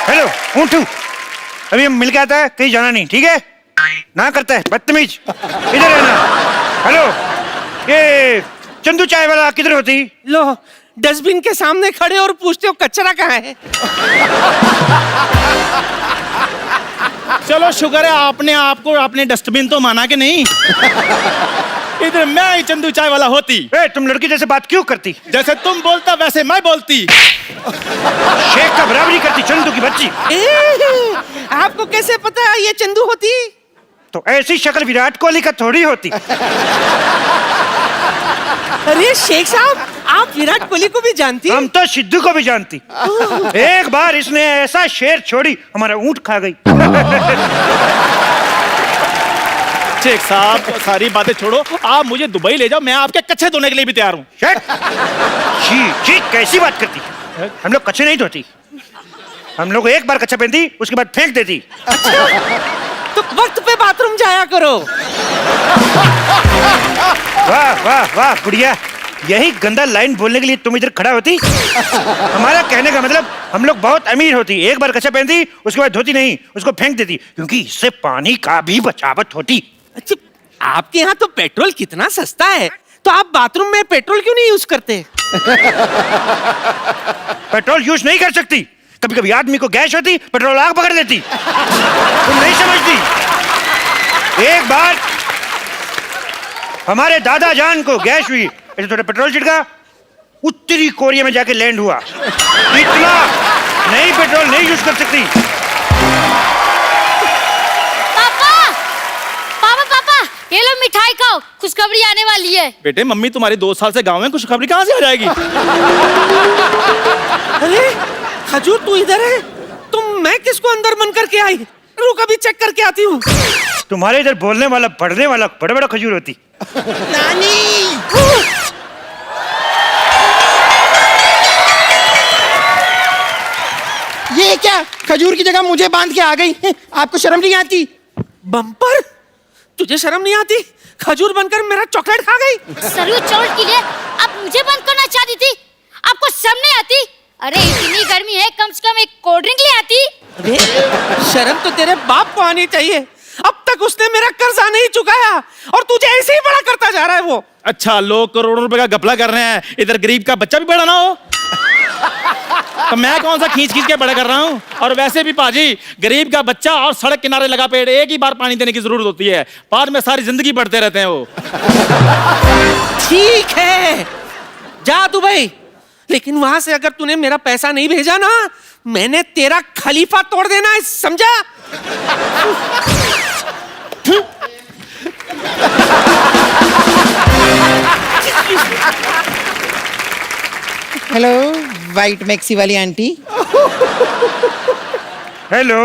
Hello ऊँटू, अभी हम मिल के आता है, कहीं जाना नहीं, ठीक है? ना करता है बदतमीज, इधर रहना। हेलो, ये चंदू चाय वाला किधर होती? लो, डस्टबिन के सामने खड़े और पूछते हो कचरा कहाँ है। चलो शुक्र है आपने आपको अपने डस्टबिन तो माना कि नहीं। इधर मैं ही चंदू चाय वाला होती। तुम लड़की जैसे बात क्यों करती? जैसे तुम बोलता वैसे मैं बोलती। शेख का बराबरी करती चंदू की बच्ची। आपको कैसे पता ये चंदू होती? तो ऐसी शक्ल विराट कोहली का थोड़ी होती। अरे शेख साहब, आप विराट कोहली को भी जानती? हम तो सिद्धू को भी जानती। एक बार इसने ऐसा शेर छोड़ी, हमारा ऊंट खा गई। शेख साहब सारी बातें छोड़ो, आप मुझे दुबई ले जाओ, मैं आपके कच्चे धोने के लिए भी तैयार हूँ। जी कैसी बात करती? हम लोग कच्चे नहीं धोती, हम लोग एक बार कच्चा पहनती उसके बाद फेंक देती। अच्छा, तो वक्त पे बाथरूम जाया करो। वाह वाह वाह बुढ़िया, यही गंदा लाइन बोलने के लिए तुम इधर खड़ा होती? हमारा कहने का मतलब हम लोग बहुत अमीर होती, एक बार कच्चा पहनती उसके बाद धोती नहीं, उसको फेंक देती, क्योंकि इससे पानी का भी बचावट होती। अच्छा, आपके यहाँ तो पेट्रोल कितना सस्ता है, तो आप बाथरूम में पेट्रोल क्यों नहीं यूज करते? पेट्रोल यूज नहीं कर सकती, कभी कभी आदमी को गैस होती, पेट्रोल आग पकड़ लेती। तुम नहीं समझती। एक बार हमारे दादा जान को गैस हुई, ऐसे थोड़ा पेट्रोल छिड़का, उत्तरी कोरिया में जाके लैंड हुआ। इतना नहीं, पेट्रोल नहीं यूज कर सकती। ये लो मिठाई खाओ, खुशखबरी आने वाली है। बेटे मम्मी तुम्हारी 2 साल से गाँव में, खुशखबरी कहाँ से आ जाएगी? अरे खजूर तू इधर है, तुम मैं किसको अंदर मन करके आई? रुक अभी चेक करके आती हूँ। तुम्हारे इधर बोलने वाला पढ़ने वाला बड़ा बड़ा खजूर होती। नानी, ये क्या खजूर की जगह मुझे बांध के आ गई? आपको शर्म नहीं आती? बम्पर, तुझे शर्म नहीं आती? खजूर बनकर मेरा चॉकलेट खा गई। सरयू चावल के लिए आप मुझे बंद करना चाहती थी, आपको शर्म नहीं आती? अरे इतनी गर्मी है, कम से कम एक कोल्ड ड्रिंक ले आती। अरे शर्म तो तेरे बाप को आनी चाहिए, अब तक उसने मेरा कर्जा नहीं चुकाया और तुझे ऐसे ही बड़ा करता जा रहा है वो। अच्छा, लोग करोड़ों रुपए का घपला कर रहे हैं, इधर गरीब का बच्चा भी बड़ा ना हो? तो मैं कौन सा खींच खींच के बड़ा कर रहा हूँ? और वैसे भी पाजी, गरीब का बच्चा और सड़क किनारे लगा पेड़ एक ही बार पानी देने की जरूरत होती है, बाद में सारी जिंदगी बढ़ते रहते हैं वो। ठीक है, जा दुबई, लेकिन वहां से अगर तूने मेरा पैसा नहीं भेजा ना, मैंने तेरा खलीफा तोड़ देना है, समझा? हेलो वाइट मैक्सी वाली आंटी। हेलो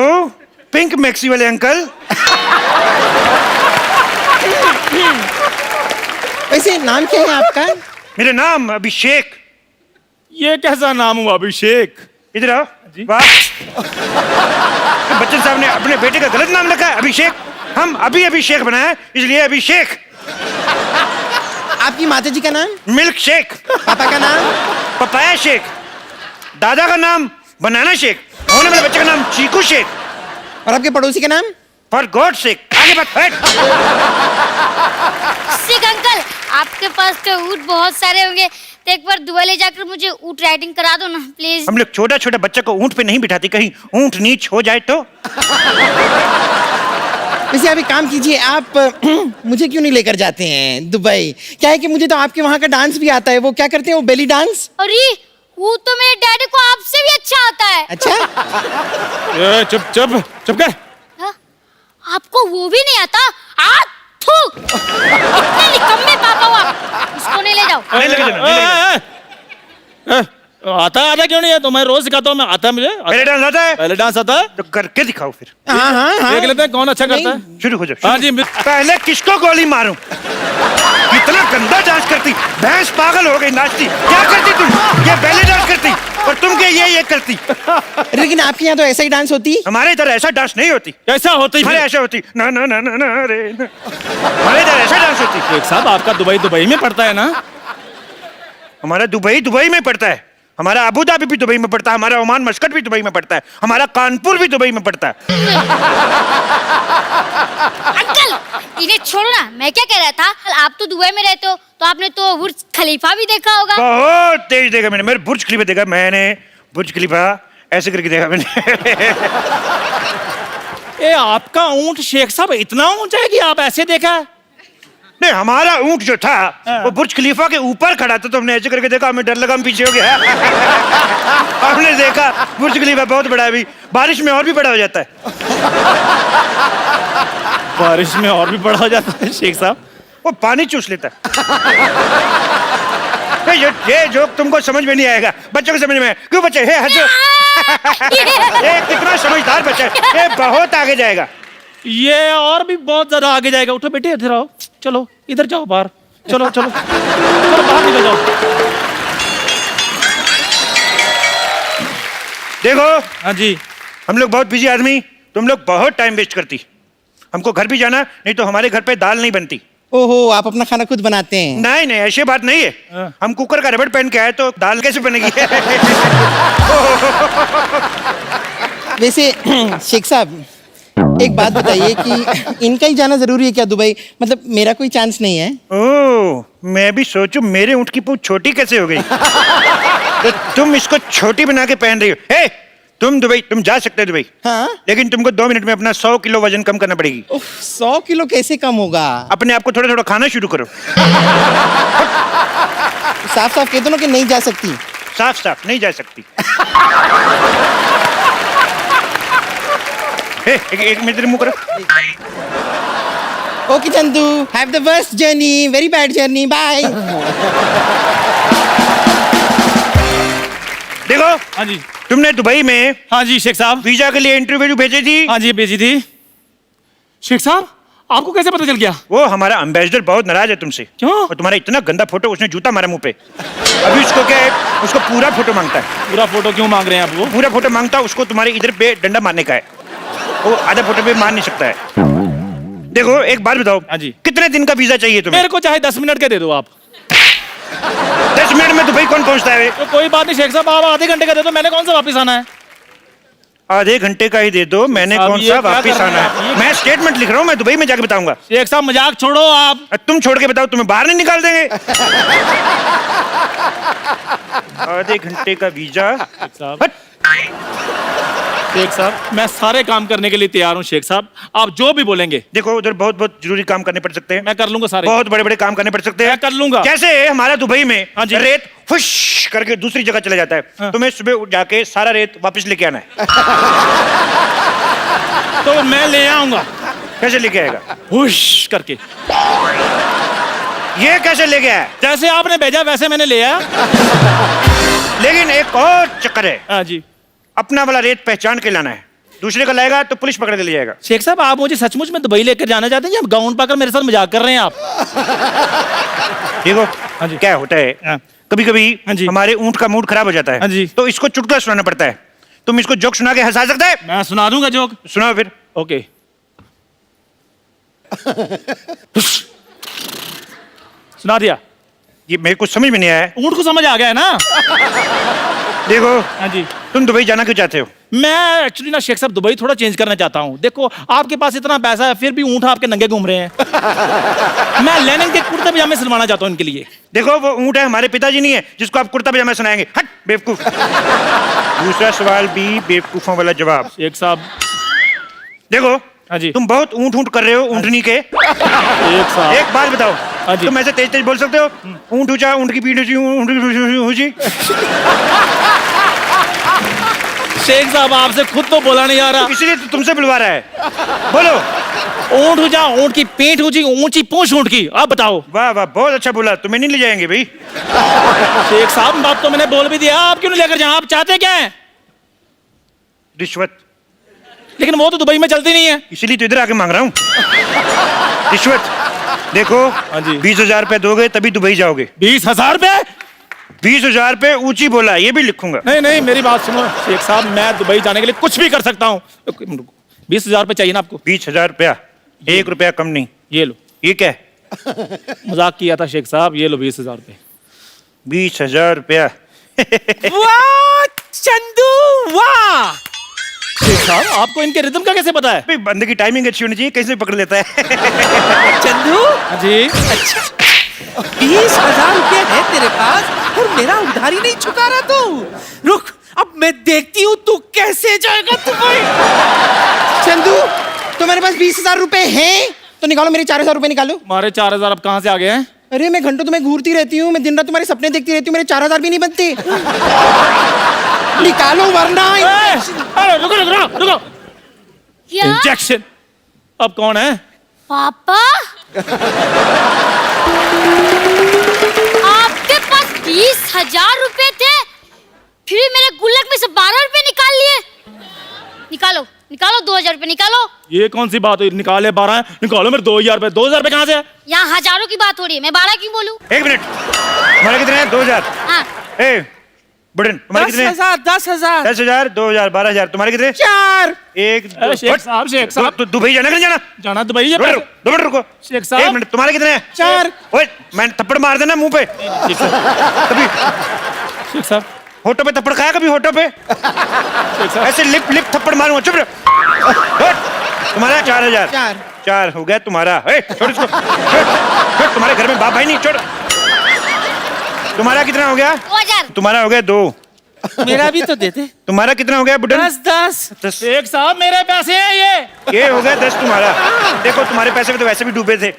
पिंक मैक्सी वाले अंकल। वैसे नाम क्या है आपका? मेरा नाम अभिषेक। ये कैसा नाम हुआ अभिषेक? इधर आओ। वाह, बच्चन साहब ने अपने बेटे का गलत नाम रखा है अभिषेक। हम अभी अभिषेक बनाए इसलिए अभिषेक। आपकी माता जी का नाम? Milk shake. पापा का नाम? Papaya shake. दादा का नाम बनाना शेक। होने वाले बच्चे का नाम चीकू शेक। और आपके पड़ोसी का नाम? For God shake. आगे बात हट। शेख अंकल, आपके पास तो ऊँट बहुत सारे होंगे, तो एक बार दुबई ले जाकर मुझे ऊँट राइडिंग करा दो ना प्लीज। हम लोग छोटा छोटा बच्चा को ऊँट पे नहीं बिठाते, कहीं ऊँट नीच हो जाए तो। वैसे आप एक काम कीजिए, आप मुझे क्यों नहीं लेकर जाते हैं दुबई? क्या है कि मुझे तो आपके वहाँ का डांस भी आता है। वो क्या करते हैं, वो बेली डांस? अरे वो तो मेरे डैडी को आपसे भी अच्छा आता है। अच्छा, चुप चुप चुप कर। हाँ? आपको वो भी नहीं आता? इतने निकम्मे पापा हो आप, इसको नहीं ले जाओ। नहीं लेके जाना, नहीं लेके जाना। आता क्यों नहीं है? तो मैं रोज सिखाता हूँ, मैं आता है मुझे। पहले डांस आता है? पहले डांस आता है तो करके दिखाओ फिर। हाँ हाँ हाँ, देख लेते हैं कौन अच्छा करता है। शुरू हो जाओ। हाँ जी। पहले किसको गोली मारूं? कितना गंदा डांस करती, भैंस पागल हो गई नाचती। क्या करती तुम? ये बैले डांस करती और तुम क्या ये करती? लेकिन आपके यहाँ तो ऐसा ही डांस होती? हमारे इधर ऐसा डांस नहीं होती। कैसा होती? हमारे ऐसा होती ना ना ना ना ना रे ना। हमारे इधर ऐसा डांस होती। एक साहब आपका दुबई में पड़ता है ना? हमारा दुबई में पड़ता है। हमारा अबू धाबी भी दुबई में पड़ता है, हमारा ओमान मस्कट भी दुबई में पड़ता है, हमारा कानपुर भी दुबई में पड़ता है। अंकल इन्हें छोड़ना, मैं क्या कह रहा था, आप तो दुबई में रहते हो तो आपने तो बुर्ज खलीफा भी देखा होगा। बहुत तेज देखा मैंने, मेरे बुर्ज खलीफा देखा मैंने, बुर्ज खलीफा ऐसे करके देखा मैंने। ए आपका ऊंट शेख साहब इतना ऊंचा है कि आप ऐसे देखा है? नहीं, हमारा ऊंट जो था वो बुर्ज खलीफा के ऊपर खड़ा था, तो हमने ऐसे करके देखा, हमें डर लगा, हम पीछे हो गया। हमने देखा बुर्ज खलीफा बहुत बड़ा है, अभी बारिश में और भी बड़ा हो जाता है। बारिश में और भी बड़ा हो जाता है शेख साहब? वो पानी चूस लेता है। ये जोक तुमको समझ में नहीं आएगा, बच्चों को समझ में। क्यों बच्चे हे हंसो? ये कितना समझदार बच्चा है, ये बहुत आगे जाएगा। ये और भी बहुत ज्यादा आगे जाएगा। उठो बेटे, इधर आओ, चलो इधर जाओ बाहर, चलो चलो चलो बाहर निकल जाओ। देखो हाँ जी। हम लोग बहुत बिजी आदमी, तुम लोग बहुत टाइम वेस्ट करती। हमको घर भी जाना, नहीं तो हमारे घर पे दाल नहीं बनती। ओहो, आप अपना खाना खुद बनाते हैं? नहीं नहीं, ऐसी बात नहीं है। हम कुकर का रबड़ पहन के आए तो दाल कैसे बनेगी? वैसे शेख साहब एक बात बताइए कि इनका ही जाना जरूरी है क्या दुबई? मतलब मेरा कोई चांस नहीं है? ओह, मैं भी सोचूं मेरे ऊँट की पूंछ छोटी कैसे हो गई। तो तुम इसको छोटी बना के पहन रही हो। हे, तुम दुबई, तुम जा सकते हो दुबई, हाँ? लेकिन तुमको 2 मिनट में अपना 100 किलो वजन कम करना पड़ेगी। 100 किलो कैसे कम होगा? अपने आप को थोड़ा थोड़ा खाना शुरू करो। साफ साफ कह दो ना कि नहीं जा सकती। साफ साफ नहीं जा सकती। हे, एक मिनट इधर मुंह करो। Okay Chandu, have the worst journey, very bad journey, bye. देखो हाँ जी। तुमने दुबई में हाँ जी शेख साहब। वीजा के लिए इंटरव्यू भेजी थी। हाँ जी भेजी थी। शेख साहब आपको कैसे पता चल गया? वो हमारा एम्बेसडर बहुत नाराज है तुमसे। क्यों? और तुम्हारा इतना गंदा फोटो, उसने जूता मारा मुंह पे। अभी उसको क्या है, उसको पूरा फोटो मांगता है। पूरा फोटो क्यों मांग रहे हैं आप? वो पूरा फोटो मांगता है, उसको तुम्हारे इधर पे डंडा मारने का है। वो आधा फोटो पे मार नहीं सकता है। देखो एक बात बताओ, हाँ जी। कितने दिन का वीजा चाहिए तुम्हें? मेरे को चाहे 10 मिनट के दे दो आप। 10 मिनट में दुबई कौन पहुंचता है? तो कोई बात नहीं शेख साहब, आप आधे घंटे का दे दो, मैंने कौन सा वापस आना है? आधे घंटे का ही दे दो, मैंने साहब, कौन ये सा क्या वापिस कर रहे आना हैं आप? है? ये मैं स्टेटमेंट लिख रहा हूँ, मैं दुबई में जाके बताऊंगा। शेख साहब मजाक छोड़ो आप। तुम छोड़ के बताओ, तुम्हें बाहर नहीं निकाल देंगे। आधे घंटे का वीजा। साहब हट। शेख साहब मैं सारे काम करने के लिए तैयार हूँ शेख साहब, आप जो भी बोलेंगे। देखो उधर बहुत बहुत जरूरी काम करने पड़ सकते हैं। मैं कर लूंगा सारे। बहुत बड़े बड़े काम करने पड़ सकते हैं। मैं कर लूंगा। जैसे हमारा दुबई में हाँ जी। रेत फुश करके दूसरी जगह चला जाता है। हाँ। तुम्हें सुबह उठ जाके सारा रेत वापस लेके आना है। तो मैं ले आऊंगा कैसे लेके आएगा? हुश करके। ये कैसे लेके आया? जैसे आपने भेजा वैसे मैंने ले आया। लेकिन एक और चक्कर है, हाँ जी। अपना वाला रेत पहचान के लाना है। दूसरे का लाएगा तो पुलिस पकड़ के ले जाएगा। शेख साहब आप मुझे सचमुच में दुबई लेकर जाना चाहते हैं या गाउन पाकर मेरे साथ मजाक कर रहे हैं आप? देखो हाँ जी। क्या होता है, हाँ। कभी कभी हाँ जी। हमारे ऊंट का मूड खराब हो जाता है। हाँ जी। तो इसको चुटकुला सुनाना पड़ता है। तुम इसको जोक सुना के हंसा सकते है? मैं सुना दूंगा जोक। सुनाओ फिर। ओके। सुना दिया। ये मेरे को समझ में नहीं आया है। ऊंट को समझ आ गया है ना? देखो हाँ जी। तुम दुबई जाना क्यों चाहते हो? मैं एक्चुअली ना शेख साहब दुबई थोड़ा चेंज करना चाहता हूँ। देखो आपके पास इतना पैसा है फिर भी ऊंट आपके नंगे घूम रहे हैं। मैं लेनिन के कुर्ते पजामे सिलवाना चाहता हूँ इनके लिए। देखो वो ऊंट है, हमारे पिताजी नहीं है जिसको आप कुर्ता पजामा सुनाएंगे। हट बेवकूफ। दूसरा सवाल भी बेवकूफों वाला जवाब। शेख साहब। देखो हाँ जी। तुम बहुत ऊंट ऊंट कर रहे हो ऊंटनी के। शेख साहब। एक बात बताओ, हाँ जी। तुम ऐसे तेज तेज बोल सकते हो? ऊंट ऊंचा, ऊंट की पीठ ऊंची, ऊंट की ऊंची। शेख साहब आपसे खुद तो बोला नहीं आ रहा। इसलिए तो तुमसे बुलवा रहा है। बोलो। ऊंट ऊंचा, ऊंट की पीठ ऊंची, ऊंची पूंछ ऊंट की। आप बताओ। वाह वाह, बहुत अच्छा बोला। तुम्हें नहीं ले जाएंगे भाई। शेख साहब बात तो मैंने बोल भी दिया, आप क्यों नहीं लेकर जाए? आप चाहते क्या है? रिश्वत। लेकिन वो तो दुबई में चलती नहीं है। इसीलिए तो इधर आके मांग रहा हूँ रिश्वत। देखो हाँ जी। 20,000 रुपए दोगे तभी दुबई जाओगे। 20,000 रुपए? 20,000 रुपए ऊंची बोला, ये भी लिखूंगा। नहीं नहीं मेरी बात सुनो शेख साहब, मैं दुबई जाने के लिए कुछ भी कर सकता हूँ। 20,000 रुपए चाहिए ना आपको? 20,000 रुपया, 1 रुपया कम नहीं। ये लो। ये क्या है? मजाक किया था शेख साहब, ये लो 20,000 रुपए। 20,000 रुपया। वाह चंदू वाह। शेख साहब आपको इनके रिदम का कैसे पता है? भाई बंदे की टाइमिंग अच्छी होनी चाहिए, कैसे भी पकड़ लेता है। चंदू जी 20,000 रुपये है तेरे पास और मेरा उधारी नहीं चुका रहा तू। रुक अब मैं देखती हूँ तू कैसे जाएगा दुबई। चंदू तुम्हारे पास 20,000 रुपए हैं तो निकालो, मेरे 4,000 रुपए निकालो। हमारे 4,000 अब कहाँ से आ गए हैं? अरे मैं घंटों तुम्हें घूरती रहती हूँ, मैं दिन रात तुम्हारे सपने देखती रहती हूँ, मेरे 4,000 भी नहीं बनते। निकालो वरना अरे रुको रुको रुको, क्या इंजेक्शन। अब कौन है? पापा? आपके पास 20,000 रुपए थे, फिर मेरे गुल्लक में से 12 रुपए निकाल लिए। निकालो निकालो 2,000 रुपए निकालो। ये कौन सी बात हुई? निकाले 12 निकालो मेरे 2,000 रुपए। 2,000 रुपए कहाँ से है? यहाँ हजारों की बात हो रही है, मैं 12 क्यों बोलूं? एक मिनट, तुम्हारे कितने हैं? 2,000। हाँ ए बुढ़न, तुम्हारे कितने हैं? 10,000 10,000 10,000, 2,000, 12,000। तुम्हारे कितने? 4। एक दो, शेख साहब शेख साहब तो दुबई जाना कि नहीं जाना? जाना दुबई है। 2 मिनट रुको। शेख साहब। 1 मिनट, तुम्हारे कितने हैं? 4। ओए मैंने थप्पड़ मार देना मुंह पे कभी। शेख साहब होठों पे थप्पड़ खाया कभी? होठों पे शेख साहब ऐसे लिप लिप थप्पड़ मारूंगा। चुप रहो। तुम्हारा 4,000। 4 हो गया तुम्हारा। ए, छोड़ इसको, छोड़। तुम्हारे घर में बाप भाई नहीं, छोड़। तुम्हारा कितना हो गया? 2,000। तुम्हारा हो गया 2। मेरा भी तो दे दे। तुम्हारा कितना हो गया बुढ़न? 10 शेख साहब मेरे पैसे हैं ये हो गया 10 तुम्हारा। देखो तुम्हारे पैसे में तो वैसे भी डूबे थे,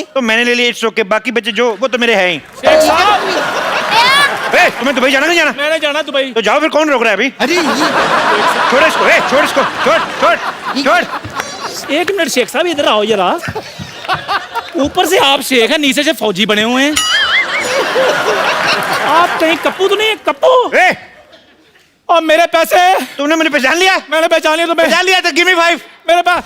तो मैंने ले लिए 100 के, बाकी बचे जो वो तो मेरे हैं ही। शेख साहब ए, तुम्हें दुबई जाना नहीं जाना? मैंने जाना दुबई। तो जाओ फिर, कौन रोक रहा है अभी? अरे ये छोड़ इसको, ए, छोड़ इसको, छोड़ छोड़ छोड़। एक मिनट शेख साहब इधर आओ जरा। ऊपर से आप शेख हैं, नीचे से फौजी बने हुए हैं। आप कहीं कप्पू तो नहीं है? कप्पू। ए, और मेरे पैसे? तुमने मुझे पहचान लिया? मैंने पहचान लिया तुम्हें। पहचान लिया तो गिव मी 5। मेरे पास